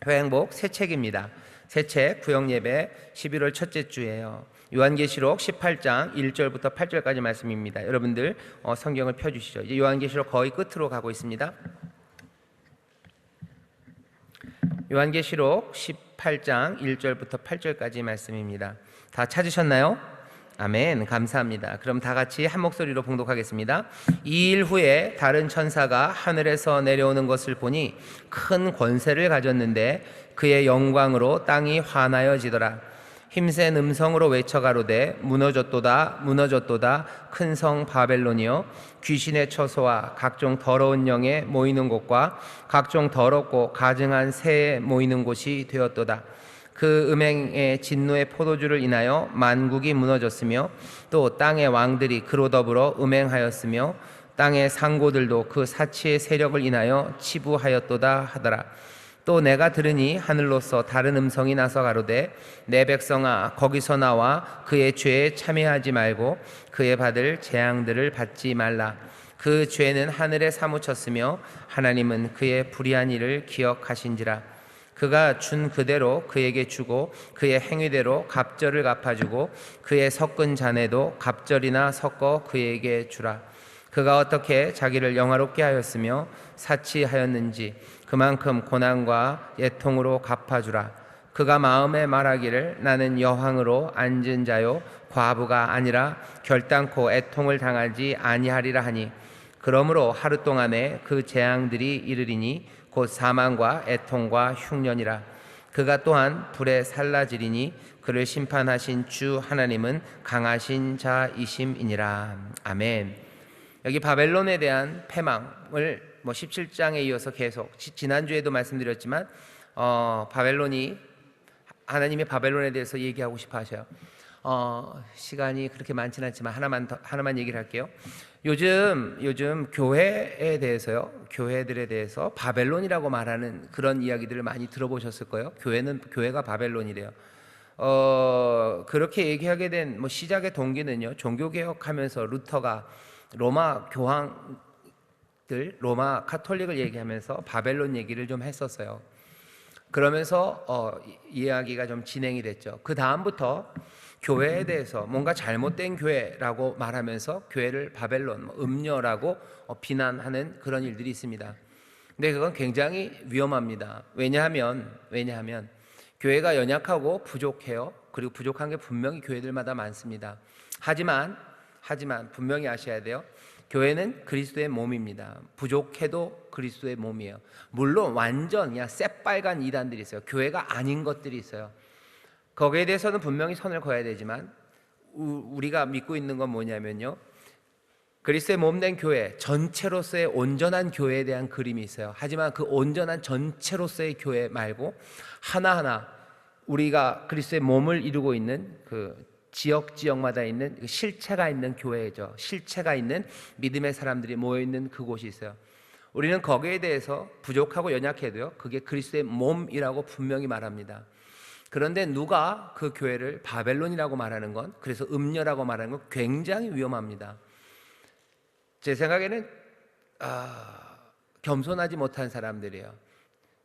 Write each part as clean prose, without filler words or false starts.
회행복 새 책입니다. 새 책 구역예배 11월 첫째 주예요. 요한계시록 18장 1절부터 8절까지 말씀입니다. 여러분들 성경을 펴주시죠. 이제 요한계시록 거의 끝으로 가고 있습니다. 요한계시록 18장 1절부터 8절까지 말씀입니다. 다 찾으셨나요? 아멘. 감사합니다. 그럼 다 같이 한 목소리로 봉독하겠습니다. 2일 후에 다른 천사가 하늘에서 내려오는 것을 보니 큰 권세를 가졌는데 그의 영광으로 땅이 환하여지더라. 힘센 음성으로 외쳐가로되 무너졌도다 무너졌도다 큰 성 바벨론이여, 귀신의 처소와 각종 더러운 영에 모이는 곳과 각종 더럽고 가증한 새에 모이는 곳이 되었도다. 그 음행의 진노의 포도주를 인하여 만국이 무너졌으며 또 땅의 왕들이 그로 더불어 음행하였으며 땅의 상고들도 그 사치의 세력을 인하여 치부하였도다 하더라. 또 내가 들으니 하늘로서 다른 음성이 나서 가로되 내 백성아, 거기서 나와 그의 죄에 참여하지 말고 그의 받을 재앙들을 받지 말라. 그 죄는 하늘에 사무쳤으며 하나님은 그의 불의한 일을 기억하신지라. 그가 준 그대로 그에게 주고 그의 행위대로 갑절을 갚아주고 그의 섞은 잔에도 갑절이나 섞어 그에게 주라. 그가 어떻게 자기를 영화롭게 하였으며 사치하였는지 그만큼 고난과 애통으로 갚아주라. 그가 마음에 말하기를 나는 여왕으로 앉은 자요 과부가 아니라 결단코 애통을 당하지 아니하리라 하니, 그러므로 하루 동안에 그 재앙들이 이르리니 곧 사망과 애통과 흉년이라. 그가 또한 불에 살라지리니 그를 심판하신 주 하나님은 강하신 자이심이니라. 아멘. 여기 바벨론에 대한 패망을 17장에 이어서 계속, 지난주에도 말씀드렸지만 바벨론이, 하나님의 바벨론에 대해서 얘기하고 싶어 하셔요. 시간이 그렇게 많지는 않지만 하나만 얘기를 할게요. 요즘 교회에 대해서요, 교회들에 대해서 바벨론이라고 말하는 그런 이야기들을 많이 들어보셨을 거예요. 교회가 바벨론이래요. 그렇게 얘기하게 된 시작의 동기는요, 종교개혁하면서 루터가 로마 교황들, 로마 카톨릭을 얘기하면서 바벨론 얘기를 좀 했었어요. 그러면서 이야기가 좀 진행이 됐죠. 그 다음부터 교회에 대해서 뭔가 잘못된 교회라고 말하면서 교회를 바벨론, 음녀라고 비난하는 그런 일들이 있습니다. 근데 그건 굉장히 위험합니다. 왜냐하면 교회가 연약하고 부족해요. 그리고 부족한 게 분명히 교회들마다 많습니다. 하지만 분명히 아셔야 돼요. 교회는 그리스도의 몸입니다. 부족해도 그리스도의 몸이에요. 물론 완전 그냥 새빨간 이단들이 있어요. 교회가 아닌 것들이 있어요. 거기에 대해서는 분명히 선을 그어야 되지만 우리가 믿고 있는 건 뭐냐면요, 그리스도의 몸된 교회 전체로서의 온전한 교회에 대한 그림이 있어요. 하지만 그 온전한 전체로서의 교회 말고 하나하나 우리가 그리스도의 몸을 이루고 있는 그 지역마다 있는 실체가 있는 교회죠. 실체가 있는 믿음의 사람들이 모여있는 그곳이 있어요. 우리는 거기에 대해서 부족하고 연약해도요, 그게 그리스도의 몸이라고 분명히 말합니다. 그런데 누가 그 교회를 바벨론이라고 말하는 건, 그래서 음녀라고 말하는 건 굉장히 위험합니다. 제 생각에는 겸손하지 못한 사람들이에요.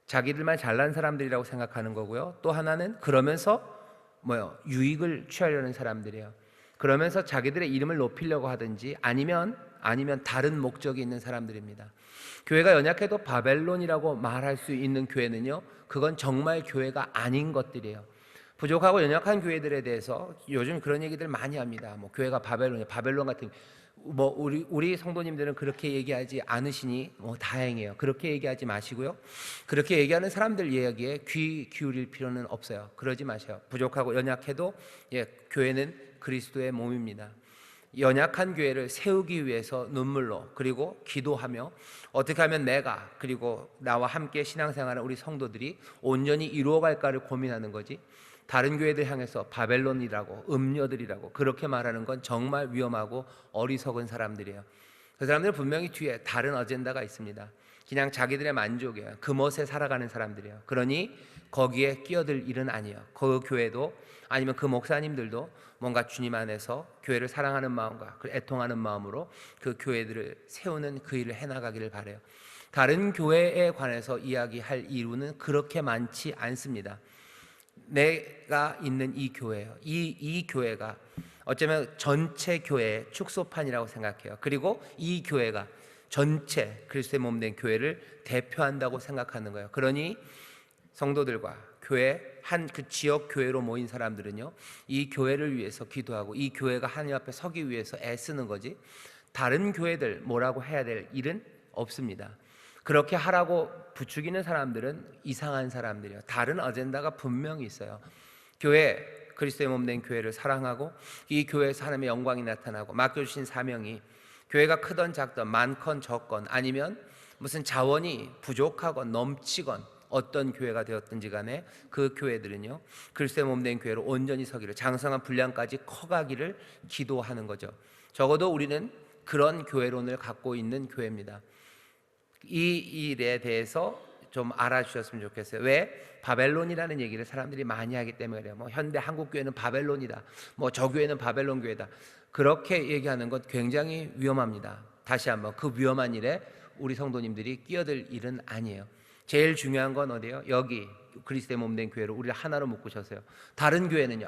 자기들만 잘난 사람들이라고 생각하는 거고요. 또 하나는 그러면서 유익을 취하려는 사람들이에요. 그러면서 자기들의 이름을 높이려고 하든지 아니면 다른 목적이 있는 사람들입니다. 교회가 연약해도 바벨론이라고 말할 수 있는 교회는요, 그건 정말 교회가 아닌 것들이에요. 부족하고 연약한 교회들에 대해서 요즘 그런 얘기들 많이 합니다. 교회가 바벨론이에요. 바벨론 같은, 우리 성도님들은 그렇게 얘기하지 않으시니 다행이에요. 그렇게 얘기하지 마시고요. 그렇게 얘기하는 사람들 이야기에 귀 기울일 필요는 없어요. 그러지 마세요. 부족하고 연약해도 교회는 그리스도의 몸입니다. 연약한 교회를 세우기 위해서 눈물로, 그리고 기도하며 어떻게 하면 내가, 그리고 나와 함께 신앙생활하는 우리 성도들이 온전히 이루어갈까를 고민하는 거지, 다른 교회들 향해서 바벨론이라고, 음녀들이라고 그렇게 말하는 건 정말 위험하고 어리석은 사람들이에요. 그 사람들은 분명히 뒤에 다른 어젠다가 있습니다. 그냥 자기들의 만족이에요. 그 멋에 살아가는 사람들이에요. 그러니 거기에 끼어들 일은 아니에요. 그 교회도 아니면 그 목사님들도 뭔가 주님 안에서 교회를 사랑하는 마음과 애통하는 마음으로 그 교회들을 세우는 그 일을 해나가기를 바라요. 다른 교회에 관해서 이야기할 이유는 그렇게 많지 않습니다. 내가 있는 이 교회요. 이 교회가 어쩌면 전체 교회의 축소판이라고 생각해요. 그리고 이 교회가 전체 그리스도의 몸된 교회를 대표한다고 생각하는 거예요. 그러니 성도들과 교회 한 그 지역 교회로 모인 사람들은요, 이 교회를 위해서 기도하고 이 교회가 하나님 앞에 서기 위해서 애쓰는 거지, 다른 교회들 뭐라고 해야 될 일은 없습니다. 그렇게 하라고 부추기는 사람들은 이상한 사람들이에요. 다른 어젠다가 분명히 있어요. 교회, 그리스도의 몸된 교회를 사랑하고 이 교회에서 하나님의 영광이 나타나고 맡겨주신 사명이 교회가 크던 작던 많건 적건 아니면 무슨 자원이 부족하건 넘치건 어떤 교회가 되었든지 간에 그 교회들은요, 그리스도의 몸된 교회로 온전히 서기를, 장성한 분량까지 커가기를 기도하는 거죠. 적어도 우리는 그런 교회론을 갖고 있는 교회입니다. 이 일에 대해서 좀 알아주셨으면 좋겠어요. 왜? 바벨론이라는 얘기를 사람들이 많이 하기 때문에 그래요. 뭐 현대 한국 교회는 바벨론이다, 뭐 저 교회는 바벨론 교회다, 그렇게 얘기하는 것 굉장히 위험합니다. 다시 한번, 그 위험한 일에 우리 성도님들이 끼어들 일은 아니에요. 제일 중요한 건 어디예요? 여기 그리스도의 몸된 교회로 우리를 하나로 묶으셨어요. 다른 교회는요,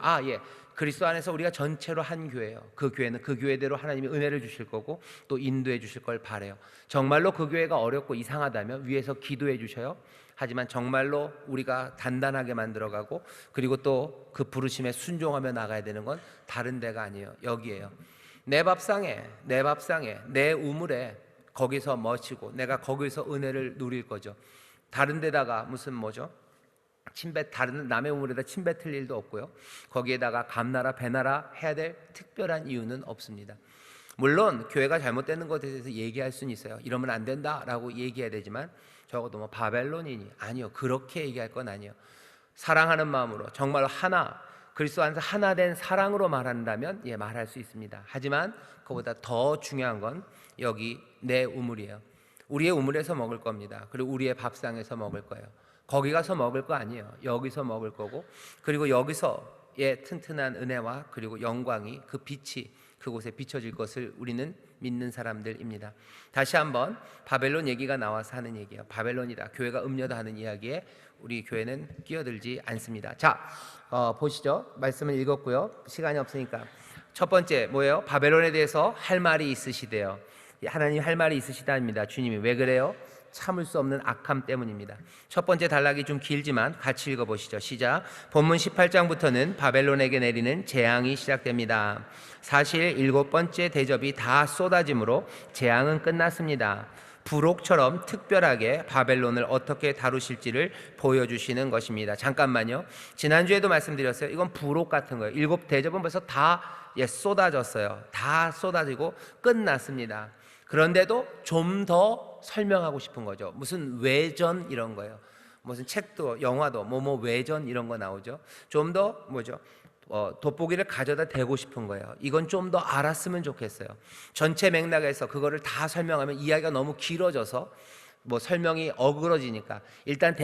그리스도 안에서 우리가 전체로 한 교회예요. 그 교회는 그 교회대로 하나님이 은혜를 주실 거고 또 인도해 주실 걸 바라요. 정말로 그 교회가 어렵고 이상하다면 위에서 기도해 주셔요. 하지만 정말로 우리가 단단하게 만들어가고 그리고 또 그 부르심에 순종하며 나가야 되는 건 다른 데가 아니에요. 여기에요. 내 밥상에 내 우물에 거기서 머치고 내가 거기서 은혜를 누릴 거죠. 다른 데다가 무슨 다른 남의 우물에다 침 뱉을 일도 없고요. 거기에다가 감나라 배나라 해야 될 특별한 이유는 없습니다. 물론 교회가 잘못되는 것에 대해서 얘기할 수는 있어요. 이러면 안 된다라고 얘기해야 되지만 적어도 뭐 바벨론이니 아니요, 그렇게 얘기할 건 아니에요. 사랑하는 마음으로 정말 하나, 그리스도 안에서 하나 된 사랑으로 말한다면 말할 수 있습니다. 하지만 그보다 더 중요한 건 여기 내 우물이에요. 우리의 우물에서 먹을 겁니다. 그리고 우리의 밥상에서 먹을 거예요. 거기 가서 먹을 거 아니에요. 여기서 먹을 거고, 그리고 여기서의 튼튼한 은혜와 그리고 영광이, 그 빛이 그곳에 비춰질 것을 우리는 믿는 사람들입니다. 다시 한번 바벨론 얘기가 나와서 하는 얘기예요. 바벨론이다, 교회가 음녀다 하는 이야기에 우리 교회는 끼어들지 않습니다. 자, 보시죠. 말씀을 읽었고요. 시간이 없으니까 첫 번째 뭐예요? 바벨론에 대해서 할 말이 있으시대요. 하나님 할 말이 있으시다입니다. 주님이 왜 그래요? 참을 수 없는 악함 때문입니다. 첫 번째 단락이 좀 길지만 같이 읽어보시죠. 시작. 본문 18장부터는 바벨론에게 내리는 재앙이 시작됩니다. 사실 7번째 대접이 다 쏟아짐으로 재앙은 끝났습니다. 부록처럼 특별하게 바벨론을 어떻게 다루실지를 보여주시는 것입니다. 잠깐만요. 지난주에도 말씀드렸어요. 이건 부록 같은 거예요. 7 대접은 벌써 다 쏟아졌어요. 다 쏟아지고 끝났습니다. 그런데도 좀 더 설명하고 싶은 거죠. 무슨 외전 이런 거예요. 무슨 책도 영화도 외전 이런 거 나오죠. 좀 더 돋보기를 가져다 대고 싶은 거예요. 이건 좀 더 알았으면 좋겠어요. 전체 맥락에서 그거를 다 설명하면 이야기가 너무 길어져서 설명이 어그러지니까 일단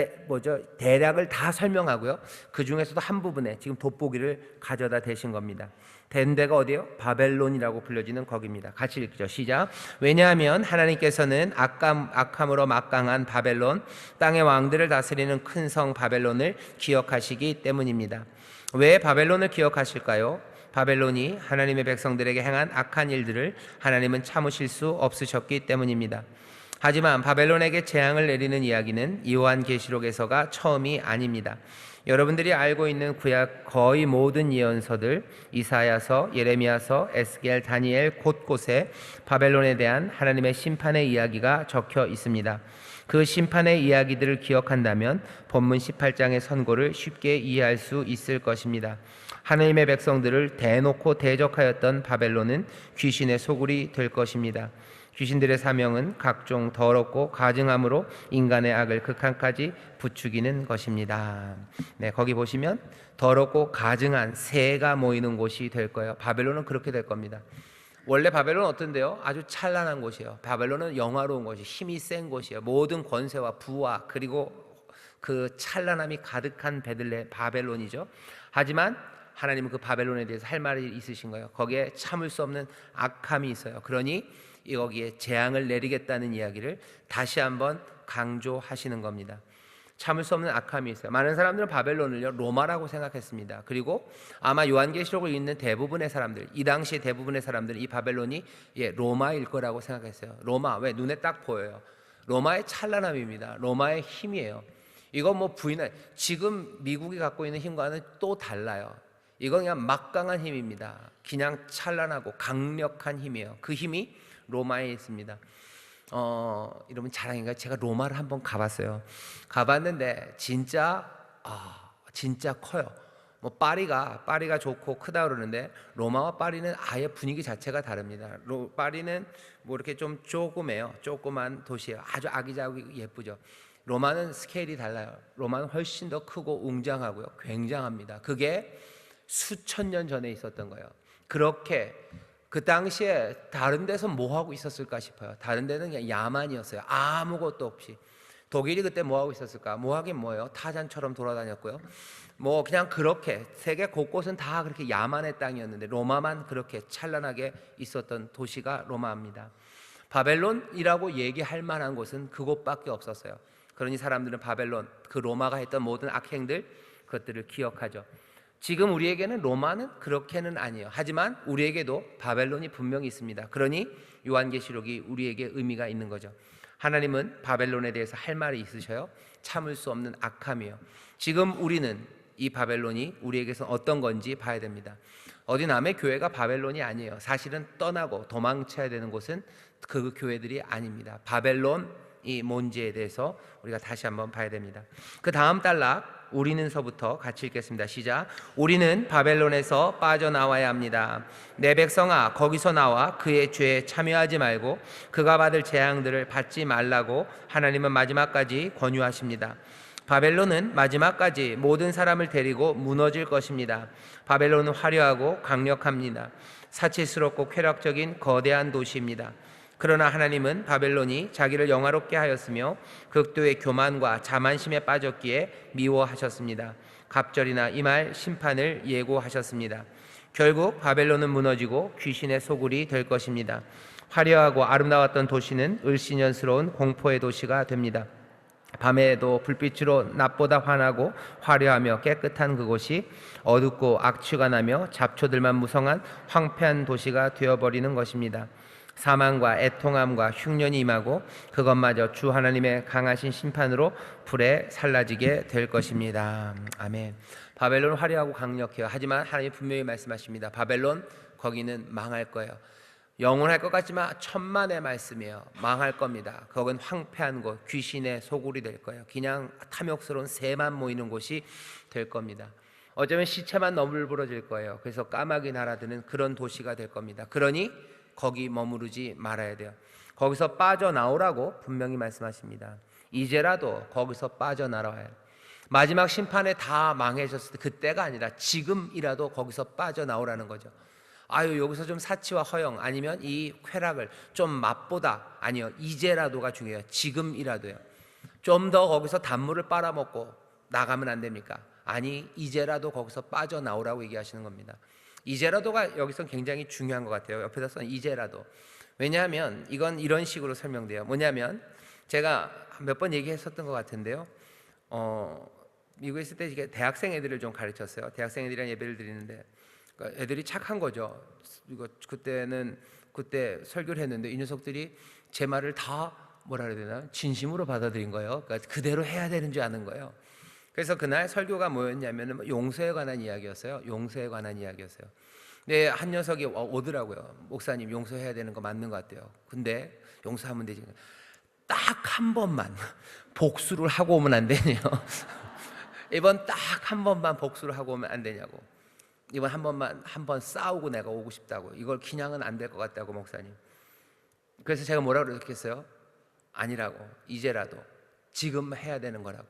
대략을 다 설명하고요. 그 중에서도 한 부분에 지금 돋보기를 가져다 대신 겁니다. 된 데가 어디예요? 바벨론이라고 불려지는 거기입니다. 같이 읽죠. 시작. 왜냐하면 하나님께서는 악함으로 막강한 바벨론, 땅의 왕들을 다스리는 큰 성 바벨론을 기억하시기 때문입니다. 왜 바벨론을 기억하실까요? 바벨론이 하나님의 백성들에게 행한 악한 일들을 하나님은 참으실 수 없으셨기 때문입니다. 하지만 바벨론에게 재앙을 내리는 이야기는 요한계시록에서가 처음이 아닙니다. 여러분들이 알고 있는 구약 거의 모든 예언서들, 이사야서, 예레미야서, 에스겔, 다니엘 곳곳에 바벨론에 대한 하나님의 심판의 이야기가 적혀 있습니다. 그 심판의 이야기들을 기억한다면 본문 18장의 선고를 쉽게 이해할 수 있을 것입니다. 하나님의 백성들을 대놓고 대적하였던 바벨론은 귀신의 소굴이 될 것입니다. 귀신들의 사명은 각종 더럽고 가증함으로 인간의 악을 극한까지 부추기는 것입니다. 네, 거기 보시면 더럽고 가증한 새가 모이는 곳이 될 거예요. 바벨론은 그렇게 될 겁니다. 원래 바벨론은 어떤데요? 아주 찬란한 곳이에요. 바벨론은 영화로운 곳이, 힘이 센 곳이에요. 모든 권세와 부와 그리고 그 찬란함이 가득한 바벨론이죠. 하지만 하나님은 그 바벨론에 대해서 할 말이 있으신 거예요. 거기에 참을 수 없는 악함이 있어요. 그러니 여기에 재앙을 내리겠다는 이야기를 다시 한번 강조하시는 겁니다. 참을 수 없는 악함이 있어요. 많은 사람들은 바벨론을요 로마라고 생각했습니다. 그리고 아마 요한계시록을 읽는 대부분의 사람들, 이 당시 대부분의 사람들은 이 바벨론이 로마일 거라고 생각했어요. 로마, 왜? 눈에 딱 보여요. 로마의 찬란함입니다. 로마의 힘이에요. 이건 뭐 부인할, 지금 미국이 갖고 있는 힘과는 또 달라요. 이건 그냥 막강한 힘입니다. 그냥 찬란하고 강력한 힘이에요. 그 힘이 로마에 있습니다. 이러면 자랑인가요? 제가 로마를 한번 가봤어요. 가봤는데 진짜 커요. 뭐 파리가 좋고 크다 그러는데 로마와 파리는 아예 분위기 자체가 다릅니다. 파리는 뭐 이렇게 좀 조그매요. 조그만 도시예요. 아주 아기자기 예쁘죠. 로마는 스케일이 달라요. 로마는 훨씬 더 크고 웅장하고요. 굉장합니다. 그게 수천 년 전에 있었던 거예요. 그렇게 그 당시에 다른 데서 뭐 하고 있었을까 싶어요. 다른 데는 그냥 야만이었어요. 아무것도 없이. 독일이 그때 뭐 하고 있었을까? 뭐 하긴 뭐예요? 타잔처럼 돌아다녔고요. 뭐 그냥 그렇게 세계 곳곳은 다 그렇게 야만의 땅이었는데 로마만 그렇게 찬란하게 있었던 도시가 로마입니다. 바벨론이라고 얘기할 만한 곳은 그곳밖에 없었어요. 그러니 사람들은 바벨론, 그 로마가 했던 모든 악행들, 그것들을 기억하죠. 지금 우리에게는 로마는 그렇게는 아니에요. 하지만 우리에게도 바벨론이 분명히 있습니다. 그러니 요한계시록이 우리에게 의미가 있는 거죠. 하나님은 바벨론에 대해서 할 말이 있으셔요. 참을 수 없는 악함이에요. 지금 우리는 이 바벨론이 우리에게서 어떤 건지 봐야 됩니다. 어디 남의 교회가 바벨론이 아니에요. 사실은 떠나고 도망쳐야 되는 곳은 그 교회들이 아닙니다. 바벨론이 뭔지에 대해서 우리가 다시 한번 봐야 됩니다. 그 다음 단락 우리는서부터 같이 읽겠습니다. 시작. 우리는 바벨론에서 빠져나와야 합니다. 내 백성아, 거기서 나와 그의 죄에 참여하지 말고 그가 받을 재앙들을 받지 말라고 하나님은 마지막까지 권유하십니다. 바벨론은 마지막까지 모든 사람을 데리고 무너질 것입니다. 바벨론은 화려하고 강력합니다. 사치스럽고 쾌락적인 거대한 도시입니다. 그러나 하나님은 바벨론이 자기를 영화롭게 하였으며 극도의 교만과 자만심에 빠졌기에 미워하셨습니다. 갑절이나 이말 심판을 예고하셨습니다. 결국 바벨론은 무너지고 귀신의 소굴이 될 것입니다. 화려하고 아름다웠던 도시는 을씨년스러운 공포의 도시가 됩니다. 밤에도 불빛으로 낮보다 환하고 화려하며 깨끗한 그곳이 어둡고 악취가 나며 잡초들만 무성한 황폐한 도시가 되어버리는 것입니다. 사망과 애통함과 흉년이 임하고 그것마저 주 하나님의 강하신 심판으로 불에 살라지게 될 것입니다. 아멘. 바벨론 화려하고 강력해요. 하지만 하나님이 분명히 말씀하십니다. 바벨론 거기는 망할 거예요. 영원할 것 같지만 천만의 말씀이에요. 망할 겁니다. 거긴 황폐한 곳, 귀신의 소굴이 될 거예요. 그냥 탐욕스러운 새만 모이는 곳이 될 겁니다. 어쩌면 시체만 너물부러질 거예요. 그래서 까마귀 날아드는 그런 도시가 될 겁니다. 그러니 거기 머무르지 말아야 돼요. 거기서 빠져나오라고 분명히 말씀하십니다. 이제라도 거기서 빠져나와야 해요. 마지막 심판에 다 망해졌을 때 그때가 아니라 지금이라도 거기서 빠져나오라는 거죠. 여기서 좀 사치와 허영 아니면 이 쾌락을 좀 맛보다, 아니요, 이제라도가 중요해요. 지금이라도요. 좀 더 거기서 단물을 빨아먹고 나가면 안 됩니까? 아니, 이제라도 거기서 빠져나오라고 얘기하시는 겁니다. 이제라도가 여기서 굉장히 중요한 것 같아요. 옆에다 써 이제라도. 왜냐하면 이건 이런 식으로 설명돼요. 뭐냐면 제가 몇 번 얘기했었던 것 같은데요. 미국에 있을 때 이게 대학생 애들을 좀 가르쳤어요. 대학생 애들이랑 예배를 드리는데 그러니까 애들이 착한 거죠. 그때 설교를 했는데 이 녀석들이 제 말을 다 뭐라 그래야 되나 진심으로 받아들인 거예요. 그러니까 그대로 해야 되는 줄 아는 거예요. 그래서 그날 설교가 뭐였냐면 용서에 관한 이야기였어요. 용서에 관한 이야기였어요. 근데 한 녀석이 오더라고요. 목사님 용서해야 되는 거 맞는 것 같아요. 근데 용서하면 되지. 딱 한 번만 복수를 하고 오면 안 되냐요. 이번 딱 한 번만 복수를 하고 오면 안 되냐고. 이번 한 번 싸우고 내가 오고 싶다고. 이걸 그냥은 안 될 것 같다고 목사님. 그래서 제가 뭐라고 그랬겠어요? 아니라고. 이제라도 지금 해야 되는 거라고.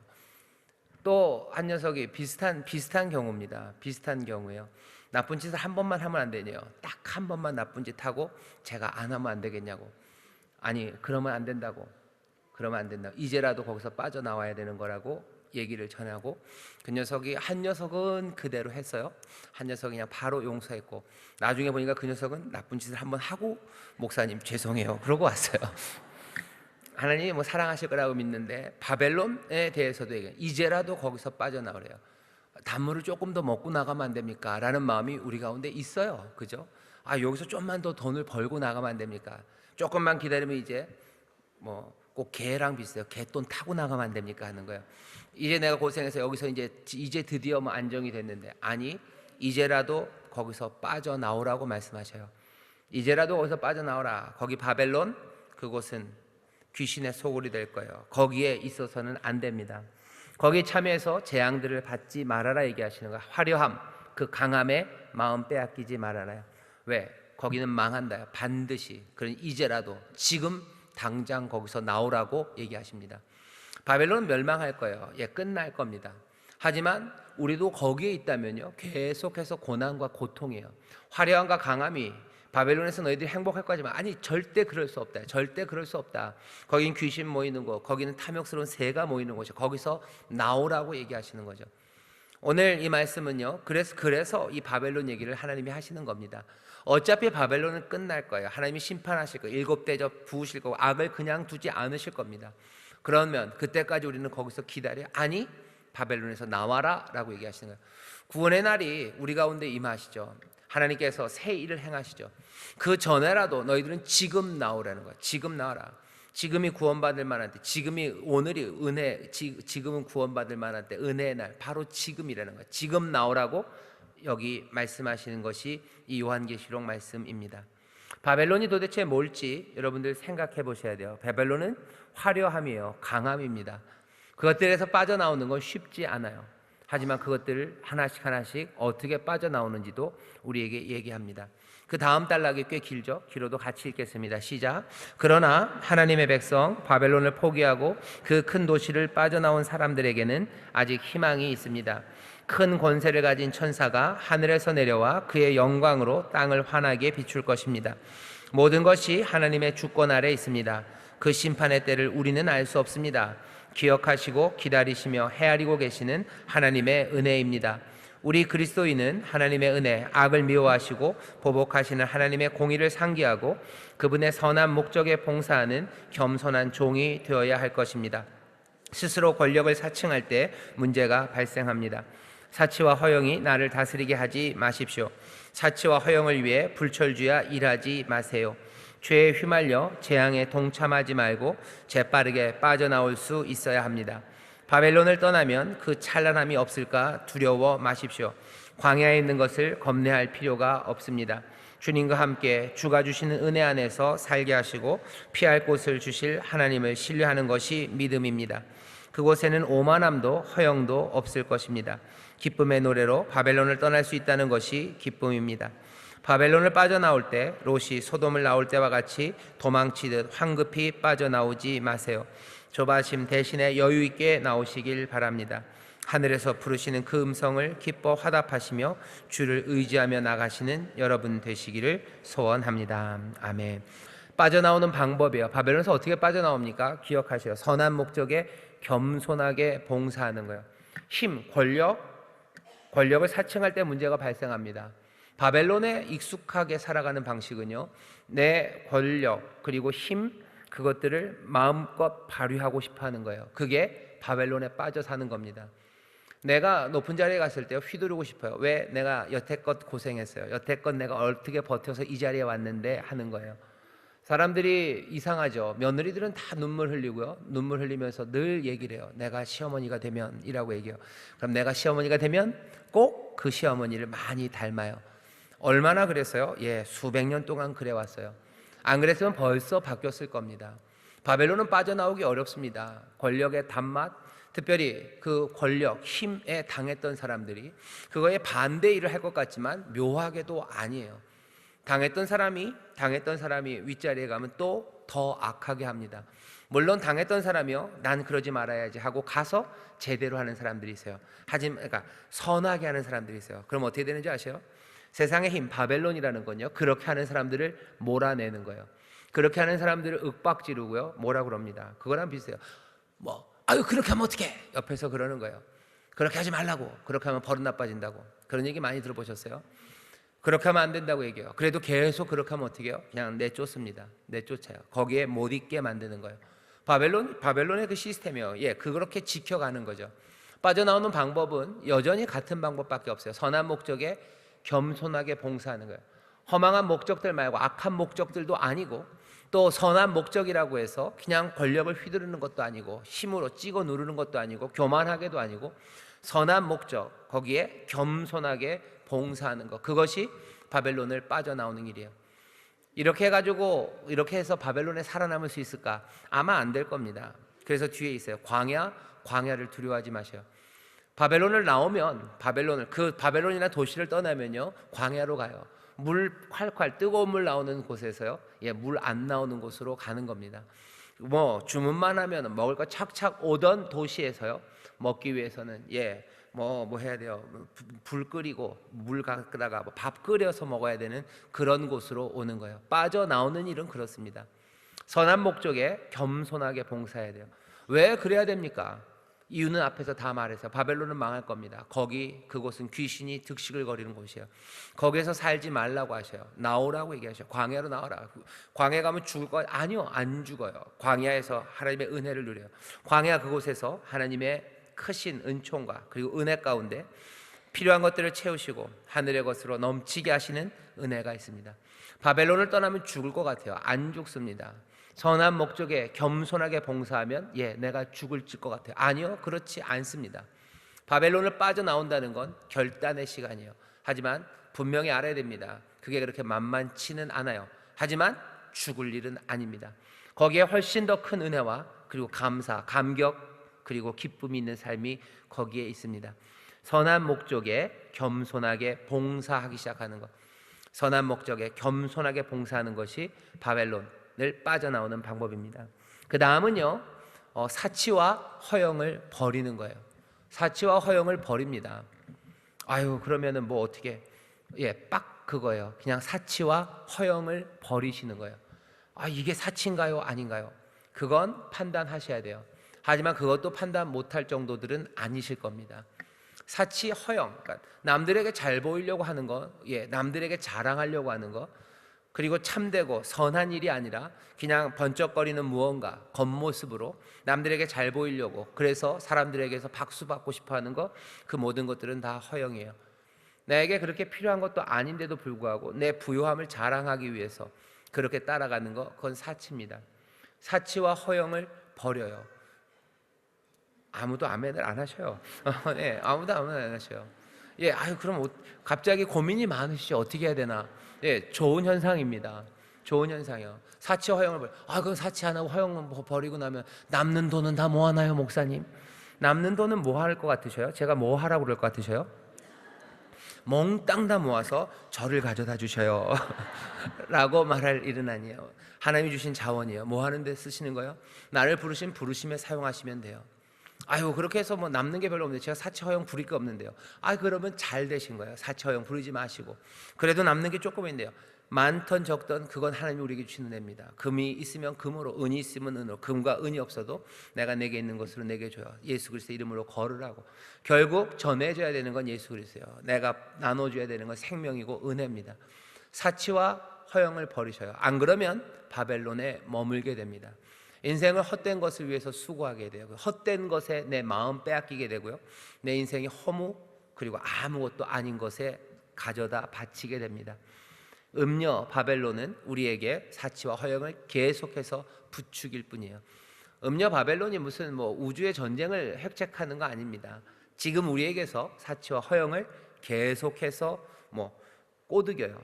또 한 녀석이 비슷한 경우입니다. 비슷한 경우예요. 나쁜 짓을 한 번만 하면 안 되냐요. 딱 한 번만 나쁜 짓 하고 제가 안 하면 안 되겠냐고. 아니, 그러면 안 된다고. 그러면 안 된다고. 이제라도 거기서 빠져나와야 되는 거라고 얘기를 전하고 한 녀석은 그대로 했어요. 한 녀석이 그냥 바로 용서했고 나중에 보니까 그 녀석은 나쁜 짓을 한번 하고 목사님 죄송해요 그러고 왔어요. 하나님이 뭐 사랑하실 거라고 믿는데 바벨론에 대해서도 얘기해요. 이제라도 거기서 빠져나오래요. 단물을 조금 더 먹고 나가면 안 됩니까? 라는 마음이 우리 가운데 있어요. 그죠? 여기서 좀만 더 돈을 벌고 나가면 안 됩니까? 조금만 기다리면 이제 뭐 꼭 개랑 비슷해요. 개돈 타고 나가면 안 됩니까? 하는 거예요. 이제 내가 고생해서 여기서 이제 드디어 뭐 안정이 됐는데 아니 이제라도 거기서 빠져나오라고 말씀하셔요. 이제라도 거기서 빠져나오라. 거기 바벨론 그곳은 귀신의 소굴이 될 거예요. 거기에 있어서는 안 됩니다. 거기 참여해서 재앙들을 받지 말아라 얘기하시는 거예요. 화려함, 그 강함에 마음 빼앗기지 말아라요. 왜? 거기는 망한다요. 반드시. 그러니 이제라도 지금 당장 거기서 나오라고 얘기하십니다. 바벨론은 멸망할 거예요. 끝날 겁니다. 하지만 우리도 거기에 있다면요 계속해서 고난과 고통이에요. 화려함과 강함이 바벨론에서 너희들이 행복할 거지만 아니 절대 그럴 수 없다. 절대 그럴 수 없다. 거긴 귀신 모이는 곳, 거기는 탐욕스러운 새가 모이는 곳이죠. 거기서 나오라고 얘기하시는 거죠. 오늘 이 말씀은요 그래서 이 바벨론 얘기를 하나님이 하시는 겁니다. 어차피 바벨론은 끝날 거예요. 하나님이 심판하실 거예요. 7 대접 부으실 거고 악을 그냥 두지 않으실 겁니다. 그러면 그때까지 우리는 거기서 기다려? 아니 바벨론에서 나와라 라고 얘기하시는 거예요. 구원의 날이 우리 가운데 임하시죠. 하나님께서 새 일을 행하시죠. 그 전에라도 너희들은 지금 나오라는 거예요. 지금 나와라. 지금이 구원받을 만한 때, 지금이 오늘이 지금은 구원받을 만한 때, 은혜의 날, 바로 지금이라는 거예요. 지금 나오라고 여기 말씀하시는 것이 이 요한계시록 말씀입니다. 바벨론이 도대체 뭘지 여러분들 생각해 보셔야 돼요. 바벨론은 화려함이에요. 강함입니다. 그것들에서 빠져나오는 건 쉽지 않아요. 하지만 그것들을 하나씩 어떻게 빠져나오는지도 우리에게 얘기합니다. 그 다음 단락이 꽤 길죠. 길어도 같이 읽겠습니다. 시작. 그러나 하나님의 백성 바벨론을 포기하고 그 큰 도시를 빠져나온 사람들에게는 아직 희망이 있습니다. 큰 권세를 가진 천사가 하늘에서 내려와 그의 영광으로 땅을 환하게 비출 것입니다. 모든 것이 하나님의 주권 아래 있습니다. 그 심판의 때를 우리는 알 수 없습니다. 기억하시고 기다리시며 헤아리고 계시는 하나님의 은혜입니다. 우리 그리스도인은 하나님의 은혜, 악을 미워하시고 보복하시는 하나님의 공의를 상기하고 그분의 선한 목적에 봉사하는 겸손한 종이 되어야 할 것입니다. 스스로 권력을 사칭할 때 문제가 발생합니다. 사치와 허영이 나를 다스리게 하지 마십시오. 사치와 허영을 위해 불철주야 일하지 마세요. 죄에 휘말려 재앙에 동참하지 말고 재빠르게 빠져나올 수 있어야 합니다. 바벨론을 떠나면 그 찬란함이 없을까 두려워 마십시오. 광야에 있는 것을 겁내할 필요가 없습니다. 주님과 함께 주가 주시는 은혜 안에서 살게 하시고 피할 곳을 주실 하나님을 신뢰하는 것이 믿음입니다. 그곳에는 오만함도 허영도 없을 것입니다. 기쁨의 노래로 바벨론을 떠날 수 있다는 것이 기쁨입니다. 바벨론을 빠져나올 때 롯이 소돔을 나올 때와 같이 도망치듯 황급히 빠져나오지 마세요. 조바심 대신에 여유 있게 나오시길 바랍니다. 하늘에서 부르시는 그 음성을 기뻐 화답하시며 주를 의지하며 나가시는 여러분 되시기를 소원합니다. 아멘. 빠져나오는 방법이에요. 바벨론에서 어떻게 빠져나옵니까? 기억하세요. 선한 목적에 겸손하게 봉사하는 거예요. 힘, 권력을 사칭할 때 문제가 발생합니다. 바벨론에 익숙하게 살아가는 방식은요, 내 권력 그리고 힘 그것들을 마음껏 발휘하고 싶어 하는 거예요. 그게 바벨론에 빠져 사는 겁니다. 내가 높은 자리에 갔을 때 휘두르고 싶어요. 왜? 내가 여태껏 고생했어요. 여태껏 내가 어떻게 버텨서 이 자리에 왔는데 하는 거예요. 사람들이 이상하죠. 며느리들은 다 눈물 흘리고요. 눈물 흘리면서 늘 얘기를 해요. 내가 시어머니가 되면 이라고 얘기해요. 그럼 내가 시어머니가 되면 꼭 그 시어머니를 많이 닮아요. 얼마나 그랬어요? 수백 년 동안 그래왔어요. 안 그랬으면 벌써 바뀌었을 겁니다. 바벨론은 빠져나오기 어렵습니다. 권력의 단맛, 특별히 그 권력, 힘에 당했던 사람들이 그거에 반대 일을 할 것 같지만 묘하게도 아니에요. 당했던 사람이 윗자리에 가면 또 더 악하게 합니다. 물론 당했던 사람이요, 난 그러지 말아야지 하고 가서 제대로 하는 사람들이 있어요. 그러니까 선하게 하는 사람들이 있어요. 그럼 어떻게 되는지 아세요? 세상의 힘 바벨론이라는 건요, 그렇게 하는 사람들을 몰아내는 거예요. 그렇게 하는 사람들을 윽박지르고요, 뭐라 그럽니다. 그거랑 비슷해요. 아유 그렇게 하면 어떡해? 옆에서 그러는 거예요. 그렇게 하지 말라고. 그렇게 하면 버릇 나빠진다고. 그런 얘기 많이 들어보셨어요? 그렇게 하면 안 된다고 얘기해요. 그래도 계속 그렇게 하면 어떻게 해요? 그냥 내쫓습니다. 내쫓아요. 거기에 못 있게 만드는 거예요. 바벨론의 그 시스템이요. 예, 그렇게 지켜가는 거죠. 빠져나오는 방법은 여전히 같은 방법밖에 없어요. 선한 목적에 겸손하게 봉사하는 거예요. 허망한 목적들 말고 악한 목적들도 아니고, 또 선한 목적이라고 해서 그냥 권력을 휘두르는 것도 아니고, 힘으로 찍어 누르는 것도 아니고, 교만하게도 아니고, 선한 목적, 거기에 겸손하게 봉사하는 것, 그것이 바벨론을 빠져나오는 일이에요. 이렇게 해가지고 이렇게 해서 바벨론에 살아남을 수 있을까? 아마 안 될 겁니다. 그래서 뒤에 있어요. 광야를 두려워하지 마세요. 바벨론을 나오면 바벨론이나 도시를 떠나면요, 광야로 가요. 물 콸콸 뜨거운 물 나오는 곳에서요, 예, 물 안 나오는 곳으로 가는 겁니다. 뭐 주문만 하면 먹을 거 착착 오던 도시에서요, 먹기 위해서는 뭐 해야 돼요? 불 끓이고 물 갖다가 밥 끓여서 먹어야 되는 그런 곳으로 오는 거예요. 빠져나오는 일은 그렇습니다. 선한 목적에 겸손하게 봉사해야 돼요. 왜 그래야 됩니까? 이유는 앞에서 다 말했어요. 바벨론은 망할 겁니다. 그곳은 귀신이 득식을 거리는 곳이에요. 거기에서 살지 말라고 하셔요. 나오라고 얘기하셔요. 광야로 나와라. 광야 가면 죽을 거 아니요, 안 죽어요. 광야에서 하나님의 은혜를 누려요. 광야 그곳에서 하나님의 크신 은총과 그리고 은혜 가운데 필요한 것들을 채우시고 하늘의 것으로 넘치게 하시는 은혜가 있습니다. 바벨론을 떠나면 죽을 것 같아요. 안 죽습니다. 선한 목적에 겸손하게 봉사하면 내가 죽을 것 같아요. 아니요, 그렇지 않습니다. 바벨론을 빠져나온다는 건 결단의 시간이에요. 하지만 분명히 알아야 됩니다. 그게 그렇게 만만치는 않아요. 하지만 죽을 일은 아닙니다. 거기에 훨씬 더 큰 은혜와 그리고 감사, 감격, 그리고 기쁨이 있는 삶이 거기에 있습니다. 선한 목적에 겸손하게 봉사하기 시작하는 것, 선한 목적에 겸손하게 봉사하는 것이 바벨론을 빠져나오는 방법입니다. 그 다음은요, 사치와 허영을 버리는 거예요. 사치와 허영을 버립니다. 그러면은 뭐 어떻게? 빡 그거예요. 그냥 사치와 허영을 버리시는 거예요. 이게 사치인가요? 아닌가요? 그건 판단하셔야 돼요. 하지만 그것도 판단 못할 정도들은 아니실 겁니다. 사치, 허영, 그러니까 남들에게 잘 보이려고 하는 거, 남들에게 자랑하려고 하는 거, 그리고 참되고 선한 일이 아니라 그냥 번쩍거리는 무언가, 겉모습으로 남들에게 잘 보이려고, 그래서 사람들에게서 박수 받고 싶어하는 거, 그 모든 것들은 다 허영이에요. 나에게 그렇게 필요한 것도 아닌데도 불구하고 내 부요함을 자랑하기 위해서 그렇게 따라가는 거, 그건 사치입니다. 사치와 허영을 버려요. 아무도 아멘을 안 하셔요. 아무도 아멘 안 하셔요. 그럼 갑자기 고민이 많으시죠? 어떻게 해야 되나? 좋은 현상입니다. 좋은 현상이요. 사치 허영을 버려. 그럼 사치 안 하고 허영 버리고 나면 남는 돈은 다 뭐 하나요, 목사님? 남는 돈은 뭐 할 것 같으셔요? 제가 뭐 하라고 그럴 것 같으셔요? 몽땅 다 모아서 저를 가져다 주셔요. 라고 말할 일은 아니에요. 하나님이 주신 자원이에요. 뭐 하는데 쓰시는 거예요? 나를 부르신 부르심에 사용하시면 돼요. 그렇게 해서 뭐 남는 게 별로 없는데 제가 사치 허영 부릴 거 없는데요. 그러면 잘 되신 거예요. 사치 허영 부리지 마시고. 그래도 남는 게 조금인데요. 많던 적던 그건 하나님이 우리에게 주시는 은혜입니다. 금이 있으면 금으로, 은이 있으면 은으로. 금과 은이 없어도 내가 내게 있는 것으로 내게 줘요. 예수 그리스도의 이름으로 걸으라고. 결국 전해줘야 되는 건 예수 그리스도예요. 내가 나눠줘야 되는 건 생명이고 은혜입니다. 사치와 허영을 버리셔요. 안 그러면 바벨론에 머물게 됩니다. 인생을 헛된 것을 위해서 수고하게 되고요. 헛된 것에 내 마음 빼앗기게 되고요. 내 인생이 허무 그리고 아무것도 아닌 것에 가져다 바치게 됩니다. 음녀 바벨론은 우리에게 사치와 허영을 계속해서 부추길 뿐이에요. 음녀 바벨론이 무슨 우주의 전쟁을 획책하는 거 아닙니다. 지금 우리에게서 사치와 허영을 계속해서 꼬드겨요.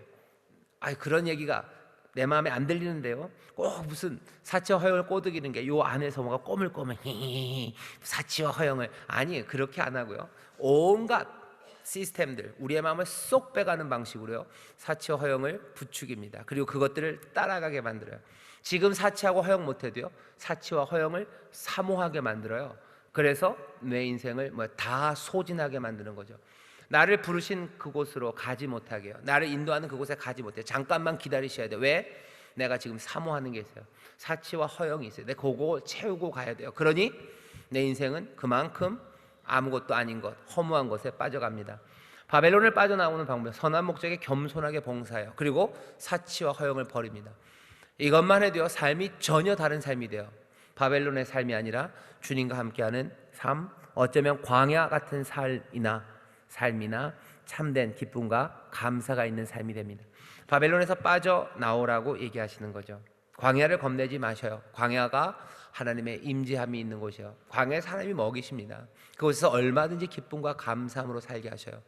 그런 얘기가 내 마음에 안 들리는데요. 꼭 무슨 사치와 허영을 꼬드기는 게 요 안에서 뭐가 꼬물꼬물 사치와 허영을, 아니 그렇게 안 하고요. 온갖 시스템들, 우리의 마음을 쏙 빼가는 방식으로요, 사치와 허영을 부추깁니다. 그리고 그것들을 따라가게 만들어요. 지금 사치하고 허영 못해도요, 사치와 허영을 사모하게 만들어요. 그래서 내 인생을 다 소진하게 만드는 거죠. 나를 부르신 그곳으로 가지 못하게 해요. 나를 인도하는 그곳에 가지 못해요. 잠깐만 기다리셔야 돼요. 왜? 내가 지금 사모하는 게 있어요. 사치와 허영이 있어요. 내가 그거 채우고 가야 돼요. 그러니 내 인생은 그만큼 아무것도 아닌 것, 허무한 것에 빠져갑니다. 바벨론을 빠져나오는 방법, 선한 목적에 겸손하게 봉사해요. 그리고 사치와 허영을 버립니다. 이것만 해도요, 삶이 전혀 다른 삶이 돼요. 바벨론의 삶이 아니라 주님과 함께하는 삶, 어쩌면 광야 같은 삶이나 참된 기쁨과 감사가 있는 삶이 됩니다. 바벨론에서 빠져나오라고 얘기하시는 거죠. 광야를 겁내지 마셔요. 광야가 하나님의 임재함이 있는 곳이에요. 광야에 사람이 먹이십니다. 그곳에서 얼마든지 기쁨과 감사함으로 살게 하셔요.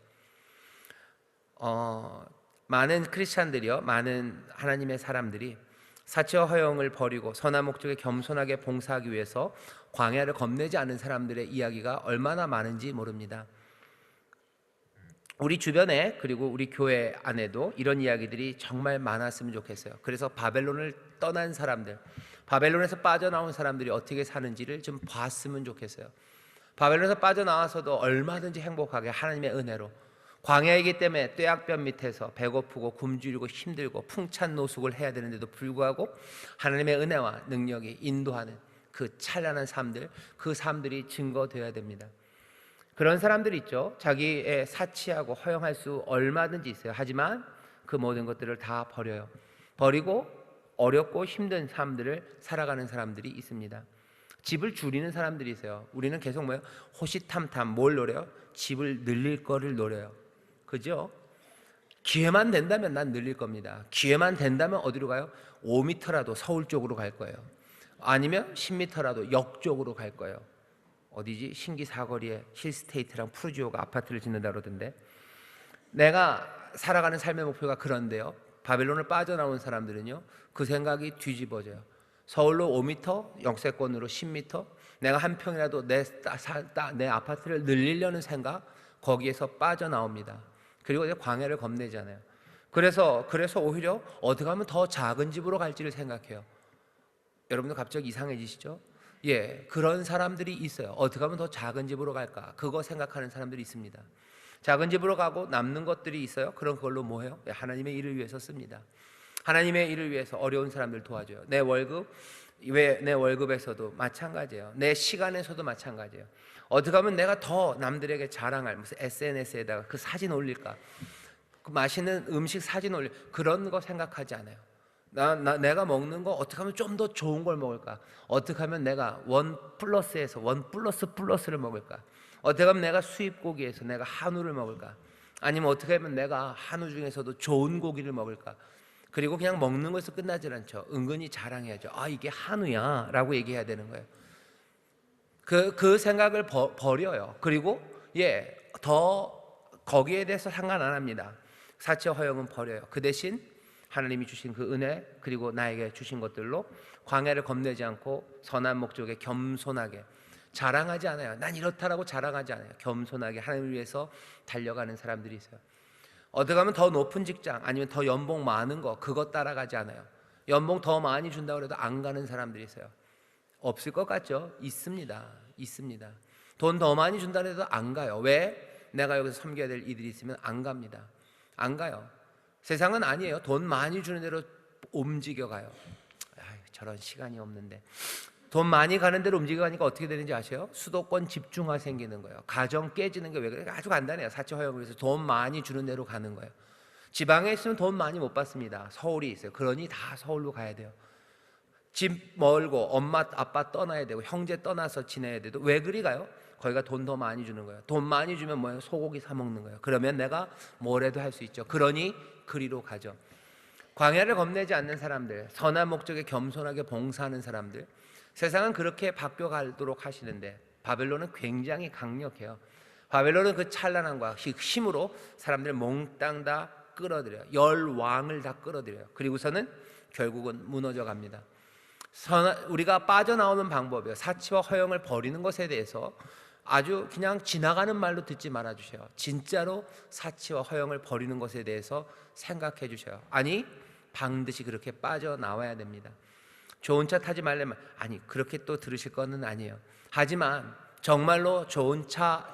많은 크리스찬들이요, 많은 하나님의 사람들이 사치와 허영을 버리고 선한 목적에 겸손하게 봉사하기 위해서 광야를 겁내지 않은 사람들의 이야기가 얼마나 많은지 모릅니다. 우리 주변에 그리고 우리 교회 안에도 이런 이야기들이 정말 많았으면 좋겠어요. 그래서 바벨론을 떠난 사람들, 바벨론에서 빠져나온 사람들이 어떻게 사는지를 좀 봤으면 좋겠어요. 바벨론에서 빠져나와서도 얼마든지 행복하게 하나님의 은혜로, 광야이기 때문에 뙤약볕 밑에서 배고프고 굶주리고 힘들고 풍찬 노숙을 해야 되는데도 불구하고 하나님의 은혜와 능력이 인도하는 그 찬란한 삶들, 그 삶들이 증거되어야 됩니다. 그런 사람들이 있죠. 자기의 사치하고 허영할 수 얼마든지 있어요. 하지만 그 모든 것들을 다 버려요. 버리고 어렵고 힘든 삶들을 살아가는 사람들이 있습니다. 집을 줄이는 사람들이 있어요. 우리는 계속 호시탐탐 뭘 노려요? 집을 늘릴 거를 노려요. 그죠? 기회만 된다면 난 늘릴 겁니다. 기회만 된다면 어디로 가요? 5m라도 서울 쪽으로 갈 거예요. 아니면 10m라도 역 쪽으로 갈 거예요. 어디지? 신기 사거리에 힐스테이트랑 푸르지오가 아파트를 짓는다 그러던데, 내가 살아가는 삶의 목표가 그런데요, 바벨론을 빠져나온 사람들은요, 그 생각이 뒤집어져요. 서울로 5m, 영세권으로 10m, 내가 한 평이라도 내 아파트를 늘리려는 생각, 거기에서 빠져나옵니다. 그리고 이제 광야를 겁내잖아요. 그래서 오히려 어떻게 하면 더 작은 집으로 갈지를 생각해요. 여러분도 갑자기 이상해지시죠? 예, 그런 사람들이 있어요. 어떻게 하면 더 작은 집으로 갈까? 그거 생각하는 사람들이 있습니다. 작은 집으로 가고 남는 것들이 있어요. 그럼 그걸로 뭐 해요? 하나님의 일을 위해서 씁니다. 하나님의 일을 위해서 어려운 사람들 도와줘요. 내 월급에서도 마찬가지예요. 내 시간에서도 마찬가지예요. 어떻게 하면 내가 더 남들에게 자랑할, 무슨 SNS에다가 그 사진 올릴까? 그 맛있는 음식 사진 올릴, 그런 거 생각하지 않아요. 내가 먹는 거 어떻게 하면 좀 더 좋은 걸 먹을까? 어떻게 하면 내가 원 플러스를 먹을까? 어떻게 하면 내가 수입 고기에서 내가 한우를 먹을까? 아니면 어떻게 하면 내가 한우 중에서도 좋은 고기를 먹을까? 그리고 그냥 먹는 것에서 끝나질 않죠. 은근히 자랑해야죠. 아, 이게 한우야 라고 얘기해야 되는 거예요. 그 생각을 버려요. 그리고 더 거기에 대해서 상관 안 합니다. 사치와 허영은 버려요. 그 대신 하나님이 주신 그 은혜, 그리고 나에게 주신 것들로 광야를 겁내지 않고 선한 목적에 겸손하게, 자랑하지 않아요. 난 이렇다라고 자랑하지 않아요. 겸손하게 하나님을 위해서 달려가는 사람들이 있어요. 어떻게 하면 더 높은 직장, 아니면 더 연봉 많은 거, 그거 따라가지 않아요. 연봉 더 많이 준다고 해도 안 가는 사람들이 있어요. 없을 것 같죠? 있습니다. 돈 더 많이 준다고 해도 안 가요. 왜? 내가 여기서 섬겨야 될 이들이 있으면 안 갑니다. 안 가요. 세상은 아니에요. 돈 많이 주는 대로 움직여가요. 저런 시간이 없는데. 돈 많이 가는 대로 움직여가니까 어떻게 되는지 아세요? 수도권 집중화 생기는 거예요. 가정 깨지는 게 왜 그래요? 아주 간단해요. 사치 허영을 위해서 돈 많이 주는 대로 가는 거예요. 지방에 있으면 돈 많이 못 받습니다. 서울이 있어요. 그러니 다 서울로 가야 돼요. 집 멀고 엄마 아빠 떠나야 되고 형제 떠나서 지내야 돼도 왜 그리 가요? 거기가 돈 더 많이 주는 거예요. 돈 많이 주면 뭐예요? 소고기 사 먹는 거예요. 그러면 내가 뭐라도 할 수 있죠. 그러니 그리로 가죠. 광야를 겁내지 않는 사람들, 선한 목적에 겸손하게 봉사하는 사람들, 세상은 그렇게 바뀌어가도록 하시는데 바벨론은 굉장히 강력해요. 바벨론은 그 찬란함과 힘으로 사람들을 몽땅 다 끌어들여요. 열 왕을 다 끌어들여요. 그리고서는 결국은 무너져 갑니다. 우리가 빠져나오는 방법이요, 사치와 허영을 버리는 것에 대해서 아주 그냥 지나가는 말로 듣지 말아 주세요. 진짜로 사치와 허영을 버리는 것에 대해서 생각해 주셔요. 아니, 반드시 그렇게 빠져나와야 됩니다. 좋은 차 타지 말려면, 아니 그렇게 또 들으실 거는 아니에요. 하지만 정말로 좋은 차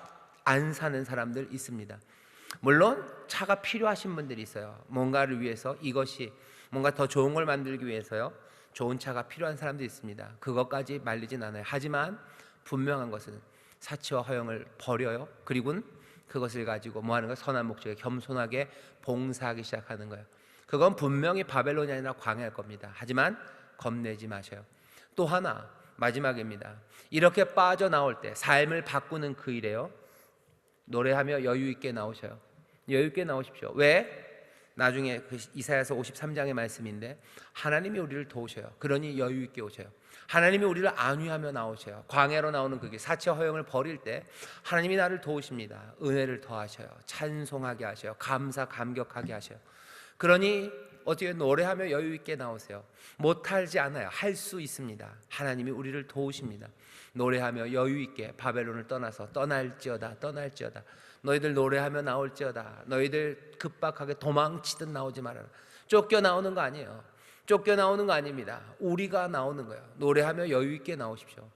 안 사는 사람들 있습니다. 물론 차가 필요하신 분들이 있어요. 뭔가를 위해서, 이것이 뭔가 더 좋은 걸 만들기 위해서요, 좋은 차가 필요한 사람도 있습니다. 그것까지 말리진 않아요. 하지만 분명한 것은 사치와 허영을 버려요. 그리고는 그것을 가지고 뭐 하는 거예요? 선한 목적에 겸손하게 봉사하기 시작하는 거예요. 그건 분명히 바벨론이 아니라 광야일 겁니다. 하지만 겁내지 마셔요. 또 하나, 마지막입니다. 이렇게 빠져나올 때 삶을 바꾸는 그 일에요, 노래하며 여유 있게 나오셔요. 여유 있게 나오십시오. 왜? 나중에 그 이사야서 53장의 말씀인데 하나님이 우리를 도우셔요. 그러니 여유 있게 오셔요. 하나님이 우리를 안위하며 나오셔요. 광야로 나오는 그게 사치와 허영을 버릴 때 하나님이 나를 도우십니다. 은혜를 더하셔요. 찬송하게 하셔요. 감격하게 하셔요. 그러니 어떻게 노래하며 여유 있게 나오세요. 못하지 않아요. 할 수 있습니다. 하나님이 우리를 도우십니다. 노래하며 여유 있게 바벨론을 떠나서 떠날지어다. 너희들 노래하며 나올지어다. 너희들 급박하게 도망치듯 나오지 말아라. 쫓겨 나오는 거 아니에요. 쫓겨 나오는 거 아닙니다. 우리가 나오는 거예요. 노래하며 여유 있게 나오십시오.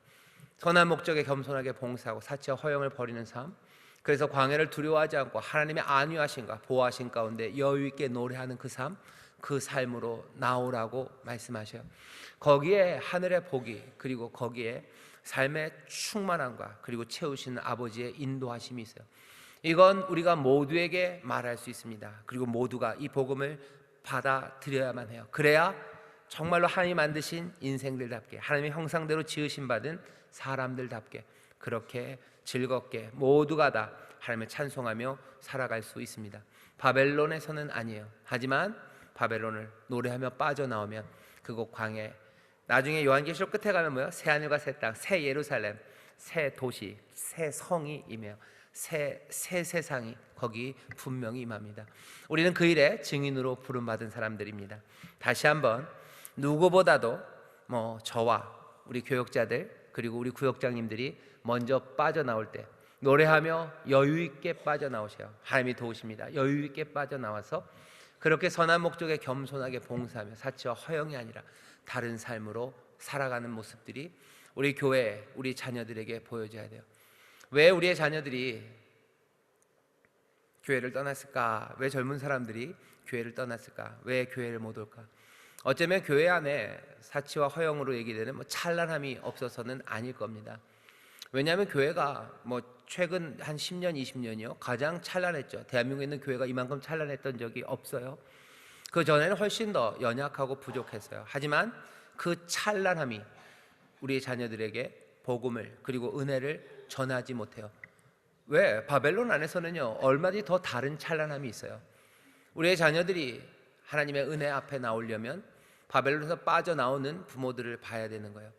선한 목적에 겸손하게 봉사하고 사치와 허영을 버리는 삶. 그래서 광야를 두려워하지 않고 하나님의 안위하신가 보호하신 가운데 여유 있게 노래하는 그 삶, 그 삶으로 나오라고 말씀하셔요. 거기에 하늘의 복이, 그리고 거기에 삶의 충만함과 그리고 채우시는 아버지의 인도하심이 있어요. 이건 우리가 모두에게 말할 수 있습니다. 그리고 모두가 이 복음을 받아들여야만 해요. 그래야 정말로 하나님이 만드신 인생들답게, 하나님의 형상대로 지으신 받은 사람들답게 그렇게 즐겁게 모두가 다 하나님을 찬송하며 살아갈 수 있습니다. 바벨론에서는 아니에요. 하지만 바벨론을 노래하며 빠져나오면 그곳 광야에, 나중에 요한계시록 끝에 가면 뭐예요? 새 하늘과 새 땅, 새 예루살렘, 새 도시, 새 성이 임해요. 새 세상이 거기 분명히 임합니다. 우리는 그 일에 증인으로 부름받은 사람들입니다. 다시 한번 누구보다도 저와 우리 교역자들 그리고 우리 구역장님들이 먼저 빠져나올 때 노래하며 여유 있게 빠져나오셔요. 하나님이 도우십니다. 여유 있게 빠져나와서 그렇게 선한 목적에 겸손하게 봉사하며 사치와 허영이 아니라 다른 삶으로 살아가는 모습들이 우리 교회, 우리 자녀들에게 보여져야 돼요. 왜 우리의 자녀들이 교회를 떠났을까? 왜 젊은 사람들이 교회를 떠났을까? 왜 교회를 못 올까? 어쩌면 교회 안에 사치와 허영으로 얘기되는 찬란함이 없어서는 아닐 겁니다. 왜냐하면 교회가 최근 한 10년, 20년이요 가장 찬란했죠. 대한민국에 있는 교회가 이만큼 찬란했던 적이 없어요. 그 전에는 훨씬 더 연약하고 부족했어요. 하지만 그 찬란함이 우리의 자녀들에게 복음을 그리고 은혜를 전하지 못해요. 왜? 바벨론 안에서는요 얼마든지 더 다른 찬란함이 있어요. 우리의 자녀들이 하나님의 은혜 앞에 나오려면 바벨론에서 빠져나오는 부모들을 봐야 되는 거예요.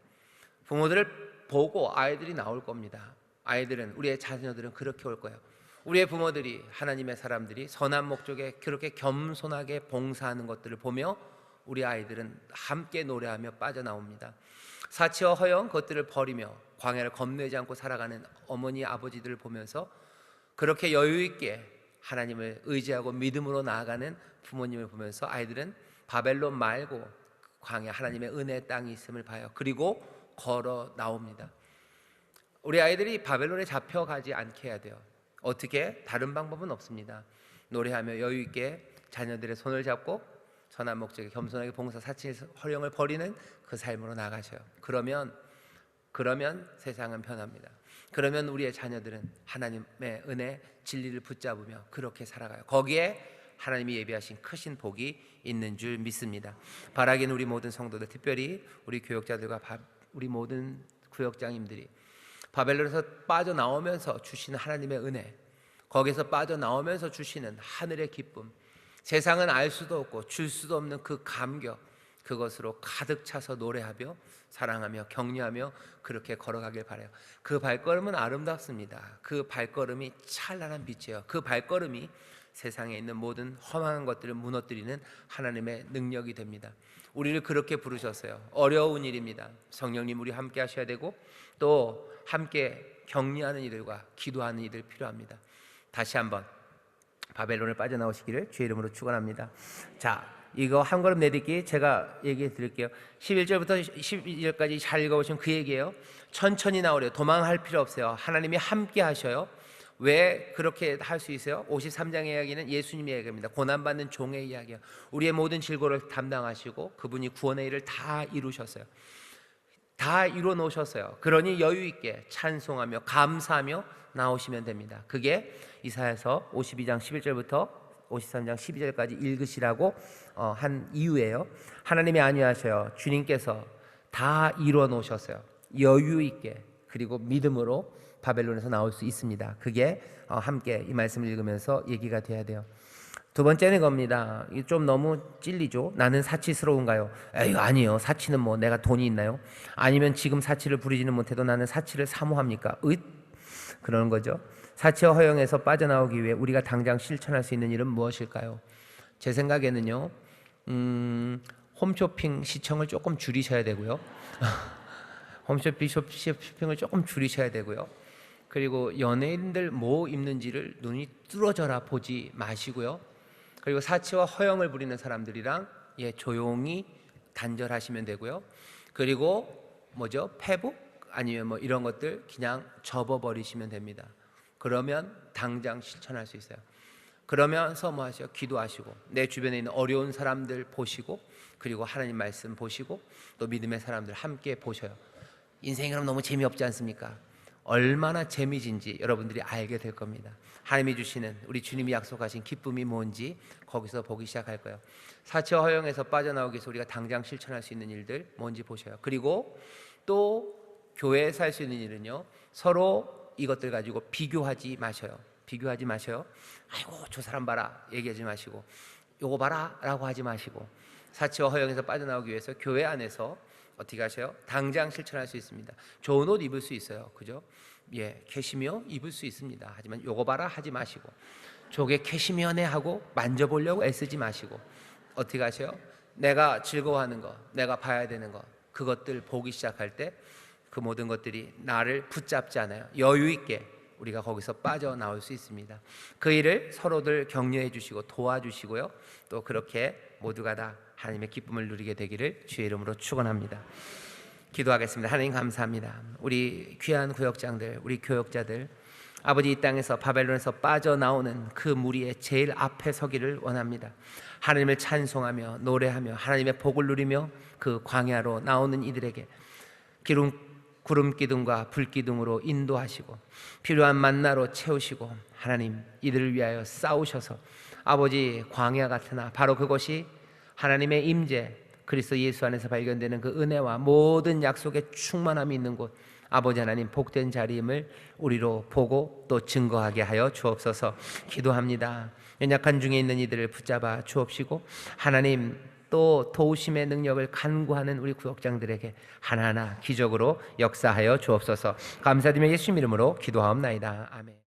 부모들을 보고 아이들이 나올 겁니다. 아이들은, 우리의 자녀들은 그렇게 올 거예요. 우리의 부모들이, 하나님의 사람들이 선한 목적에 그렇게 겸손하게 봉사하는 것들을 보며 우리 아이들은 함께 노래하며 빠져나옵니다. 사치와 허영 그것들을 버리며 광야를 겁내지 않고 살아가는 어머니 아버지들을 보면서 그렇게 여유 있게 하나님을 의지하고 믿음으로 나아가는 부모님을 보면서 아이들은 바벨론 말고 광야, 하나님의 은혜의 땅이 있음을 봐요. 그리고 걸어 나옵니다. 우리 아이들이 바벨론에 잡혀가지 않게 해야 돼요. 어떻게? 다른 방법은 없습니다. 노래하며 여유 있게 자녀들의 손을 잡고 선한 목적에 겸손하게 봉사, 사치, 허영을 버리는 그 삶으로 나가셔요. 그러면 세상은 변합니다. 그러면 우리의 자녀들은 하나님의 은혜, 진리를 붙잡으며 그렇게 살아가요. 거기에 하나님이 예비하신 크신 복이 있는 줄 믿습니다. 바라기는 우리 모든 성도들, 특별히 우리 교역자들과 우리 모든 구역장님들이 바벨론에서 빠져나오면서 주시는 하나님의 은혜, 거기서 빠져나오면서 주시는 하늘의 기쁨, 세상은 알 수도 없고 줄 수도 없는 그 감격, 그것으로 가득 차서 노래하며 사랑하며 격려하며 그렇게 걸어가길 바라요. 그 발걸음은 아름답습니다. 그 발걸음이 찬란한 빛이에요. 그 발걸음이 세상에 있는 모든 험한 것들을 무너뜨리는 하나님의 능력이 됩니다. 우리를 그렇게 부르셨어요. 어려운 일입니다. 성령님 우리 함께 하셔야 되고 또 함께 격려하는 이들과 기도하는 이들 필요합니다. 다시 한번 바벨론을 빠져나오시기를 주의 이름으로 축원합니다. 자, 이거 한 걸음 내딛기 제가 얘기해 드릴게요. 11절부터 12절까지 잘 읽어보시면 그 얘기예요. 천천히 나오래요. 도망할 필요 없어요. 하나님이 함께 하셔요. 왜 그렇게 할 수 있어요? 53장의 이야기는 예수님의 이야기입니다. 고난받는 종의 이야기예요. 우리의 모든 질고를 담당하시고 그분이 구원의 일을 다 이루셨어요. 다 이루어 놓으셨어요. 그러니 여유 있게 찬송하며 감사하며 나오시면 됩니다. 그게 이사야서 52장 11절부터 53장 12절까지 읽으시라고 한 이유예요. 하나님이 아니하셔요. 주님께서 다 이루어 놓으셨어요. 여유 있게, 그리고 믿음으로 바벨론에서 나올 수 있습니다. 그게 함께 이 말씀을 읽으면서 얘기가 돼야 돼요. 두 번째는 겁니다. 좀 너무 찔리죠. 나는 사치스러운가요? 에이, 아니요. 사치는 뭐 내가 돈이 있나요? 아니면 지금 사치를 부리지는 못해도 나는 사치를 사모합니까? 그러는 거죠. 사치와 허영에서 빠져나오기 위해 우리가 당장 실천할 수 있는 일은 무엇일까요? 제 생각에는요, 홈쇼핑 시청을 조금 줄이셔야 되고요. 홈쇼핑을 조금 줄이셔야 되고요. 그리고 연예인들 뭐 입는지를 눈이 뚫어져라 보지 마시고요. 그리고 사치와 허영을 부리는 사람들이랑 조용히 단절하시면 되고요. 그리고 페북 아니면 뭐 이런 것들 그냥 접어버리시면 됩니다. 그러면 당장 실천할 수 있어요. 그러면서 뭐 하세요? 기도하시고 내 주변에 있는 어려운 사람들 보시고, 그리고 하나님 말씀 보시고, 또 믿음의 사람들 함께 보셔요. 인생이 그럼 너무 재미없지 않습니까? 얼마나 재미진지 여러분들이 알게 될 겁니다. 하나님이 주시는, 우리 주님이 약속하신 기쁨이 뭔지 거기서 보기 시작할 거예요. 사치와 허영에서 빠져나오기 위해서 우리가 당장 실천할 수 있는 일들 뭔지 보셔요. 그리고 또 교회에서 할 수 있는 일은요, 서로 이것들 가지고 비교하지 마셔요. 비교하지 마셔요. 아이고 저 사람 봐라 얘기하지 마시고, 요거 봐라 라고 하지 마시고, 사치와 허영에서 빠져나오기 위해서 교회 안에서 어떻게 하셔요? 당장 실천할 수 있습니다. 좋은 옷 입을 수 있어요. 그죠? 캐시미어 입을 수 있습니다. 하지만 요거 봐라 하지 마시고, 저게 캐시미어네 하고 만져보려고 애쓰지 마시고, 어떻게 하셔요? 내가 즐거워하는 거, 내가 봐야 되는 거, 그것들 보기 시작할 때 그 모든 것들이 나를 붙잡지 않아요. 여유 있게 우리가 거기서 빠져나올 수 있습니다. 그 일을 서로들 격려해 주시고 도와주시고요, 또 그렇게 모두가 다 하나님의 기쁨을 누리게 되기를 주의 이름으로 축원합니다. 기도하겠습니다. 하나님 감사합니다. 우리 귀한 구역장들, 우리 교역자들, 아버지 이 땅에서 바벨론에서 빠져나오는 그 무리의 제일 앞에 서기를 원합니다. 하나님을 찬송하며 노래하며 하나님의 복을 누리며 그 광야로 나오는 이들에게 구름 기둥과 불 기둥으로 인도하시고 필요한 만나로 채우시고, 하나님 이들을 위하여 싸우셔서 아버지 광야 같으나 바로 그것이 하나님의 임재, 그리스도 예수 안에서 발견되는 그 은혜와 모든 약속의 충만함이 있는 곳, 아버지 하나님 복된 자리임을 우리로 보고 또 증거하게 하여 주옵소서. 기도합니다. 연약한 중에 있는 이들을 붙잡아 주옵시고, 하나님 또 도우심의 능력을 간구하는 우리 구역장들에게 하나하나 기적으로 역사하여 주옵소서. 감사드리며 예수님 이름으로 기도하옵나이다. 아멘.